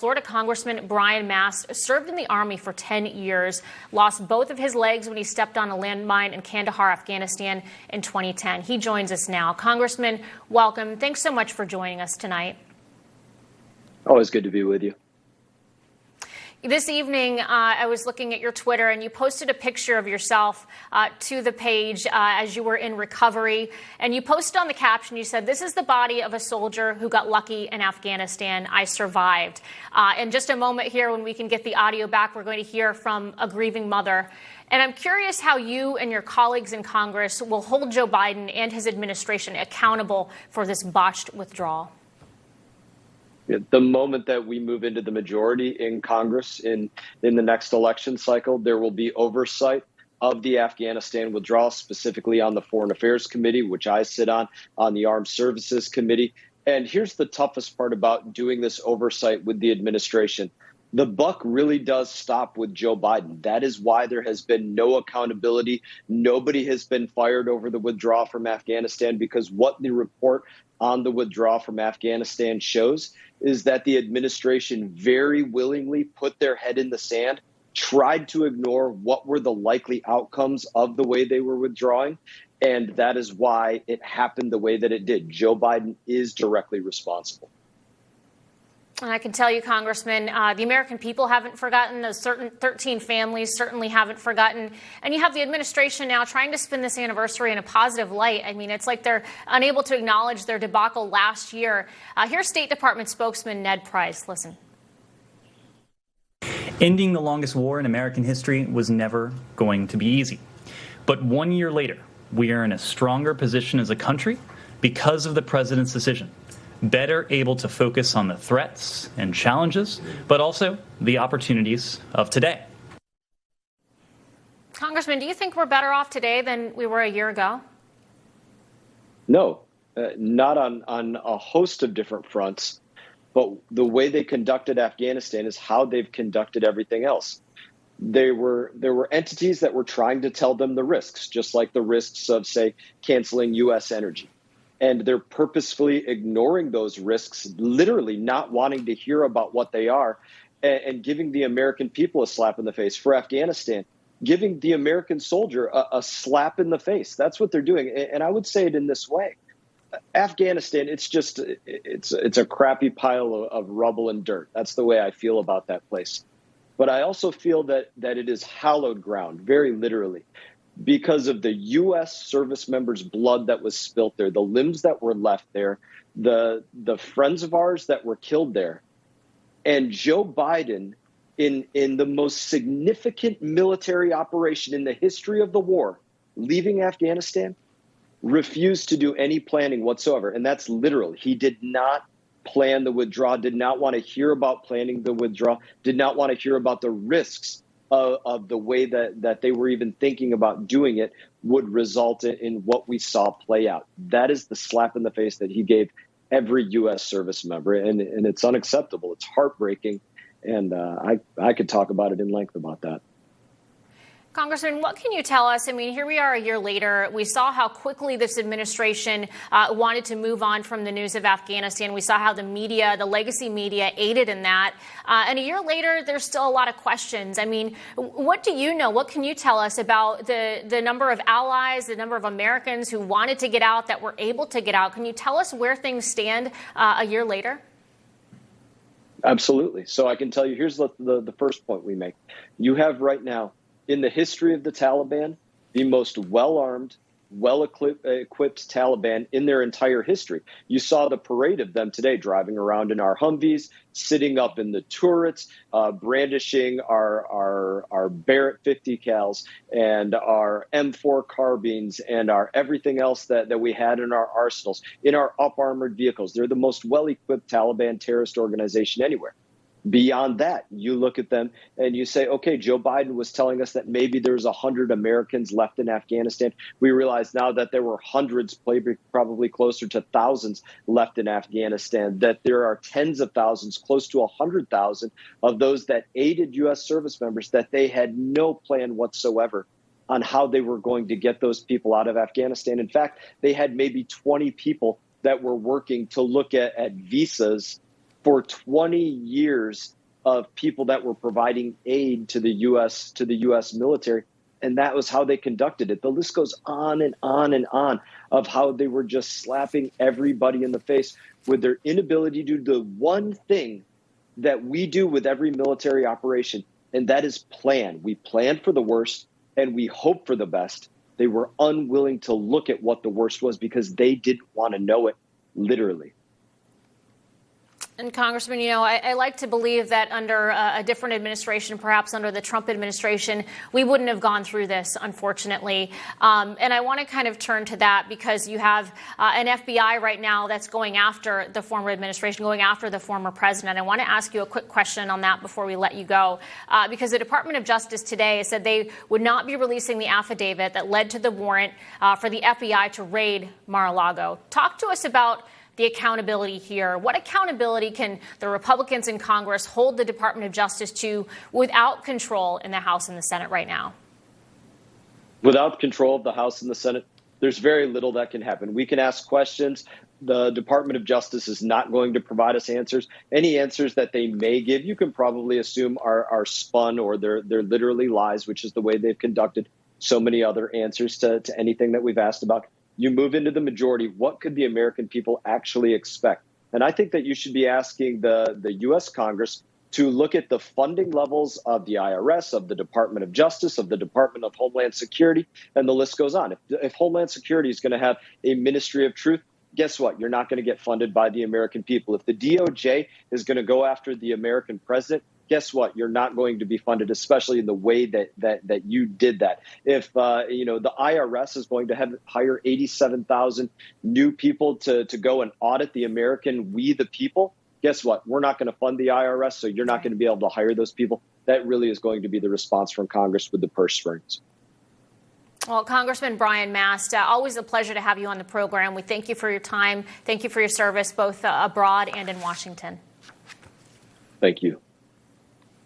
Florida Congressman Brian Mast served in the Army for 10 years, lost both of his legs when he stepped on a landmine in Kandahar, Afghanistan in 2010. He joins us now. Congressman, welcome. Thanks so much for joining us tonight. Always good to be with you. This evening, I was looking at your Twitter, and you posted a picture of yourself to the page as you were in recovery. And you posted on the caption, you said, "This is the body of a soldier who got lucky in Afghanistan. I survived." In just a moment here, when we can get the audio back, we're going to hear from a grieving mother. And I'm curious how you and your colleagues in Congress will hold Joe Biden and his administration accountable for this botched withdrawal. The moment that we move into the majority in Congress in the next election cycle, there will be oversight of the Afghanistan withdrawal, specifically on the Foreign Affairs Committee, which I sit on the Armed Services Committee. And here's the toughest part about doing this oversight with the administration. The buck really does stop with Joe Biden. That is why there has been no accountability. Nobody has been fired over the withdrawal from Afghanistan, because what the report on the withdrawal from Afghanistan shows is that the administration very willingly put their head in the sand, tried to ignore what were the likely outcomes of the way they were withdrawing. And that is why it happened the way that it did. Joe Biden is directly responsible. And I can tell you, Congressman, the American people haven't forgotten. Those certain 13 families certainly haven't forgotten. And you have the administration now trying to spin this anniversary in a positive light. I mean, it's like they're unable to acknowledge their debacle last year. Here's State Department spokesman Ned Price. Listen. Ending the longest war in American history was never going to be easy. But 1 year later, we are in a stronger position as a country because of the president's decision. Better able to focus on the threats and challenges, but also the opportunities of today. Congressman, do you think we're better off today than we were a year ago? No, not on a host of different fronts. But the way they conducted Afghanistan is how they've conducted everything else. There were entities that were trying to tell them the risks, just like the risks of, say, canceling U.S. energy. And they're purposefully ignoring those risks, literally not wanting to hear about what they are, and giving the American people a slap in the face. For Afghanistan, giving the American soldier a slap in the face. That's what they're doing. And I would say it in this way. Afghanistan, it's a crappy pile of rubble and dirt. That's the way I feel about that place. But I also feel that it is hallowed ground, very literally, because of the U.S. service members' blood that was spilt there, the limbs that were left there, the friends of ours that were killed there. And Joe Biden, in the most significant military operation in the history of the war, leaving Afghanistan, refused to do any planning whatsoever. And that's literal. He did not plan the withdrawal, did not want to hear about planning the withdrawal, did not want to hear about the risks of the way that they were even thinking about doing it would result in what we saw play out. That is the slap in the face that he gave every U.S. service member, and it's unacceptable. It's heartbreaking, and I could talk about it in length about that. Congressman, what can you tell us? I mean, here we are a year later. We saw how quickly this administration wanted to move on from the news of Afghanistan. We saw how the media, the legacy media, aided in that. And a year later, there's still a lot of questions. I mean, what do you know? What can you tell us about the number of allies, the number of Americans who wanted to get out, that were able to get out? Can you tell us where things stand a year later? Absolutely. So I can tell you, here's the first point we make. You have right now, in the history of the Taliban, the most well-armed, well-equipped Taliban in their entire history. You saw the parade of them today, driving around in our Humvees, sitting up in the turrets, brandishing our Barrett 50 cals and our M4 carbines and our everything else that we had in our arsenals, in our up-armored vehicles. They're the most well-equipped Taliban terrorist organization anywhere. Beyond that, you look at them and you say, okay, Joe Biden was telling us that maybe there's 100 Americans left in Afghanistan. We realize now that there were hundreds, probably closer to thousands left in Afghanistan, that there are tens of thousands, close to 100,000 of those that aided U.S. service members, that they had no plan whatsoever on how they were going to get those people out of Afghanistan. In fact, they had maybe 20 people that were working to look at visas for 20 years of people that were providing aid to the U.S. military. And that was how they conducted it. The list goes on and on and on of how they were just slapping everybody in the face with their inability to do the one thing that we do with every military operation, and that is plan. We plan for the worst and we hope for the best. They were unwilling to look at what the worst was because they didn't want to know it, literally. And Congressman, I like to believe that under a different administration, perhaps under the Trump administration, we wouldn't have gone through this, unfortunately. And I want to kind of turn to that because you have an FBI right now that's going after the former administration, going after the former president. I want to ask you a quick question on that before we let you go, because the Department of Justice today said they would not be releasing the affidavit that led to the warrant for the FBI to raid Mar-a-Lago. Talk to us about the accountability here. What accountability can the Republicans in Congress hold the Department of Justice to without control in the House and the Senate right now? Without control of the House and the Senate, there's very little that can happen. We can ask questions. The Department of Justice is not going to provide us answers. Any answers that they may give, you can probably assume are spun or they're literally lies, which is the way they've conducted so many other answers to anything that we've asked about. You move into the majority, what could the American people actually expect? And I think that you should be asking the U.S. Congress to look at the funding levels of the IRS, of the Department of Justice, of the Department of Homeland Security, and the list goes on. If Homeland Security is going to have a Ministry of Truth, guess what? You're not going to get funded by the American people. If the DOJ is going to go after the American president, guess what? You're not going to be funded, especially in the way that you did that. If the IRS is going to hire 87,000 new people to go and audit the American we the people, guess what? We're not going to fund the IRS, so you're not going to be able to hire those people. That really is going to be the response from Congress with the purse strings. Well, Congressman Brian Mast, always a pleasure to have you on the program. We thank you for your time. Thank you for your service, both abroad and in Washington. Thank you.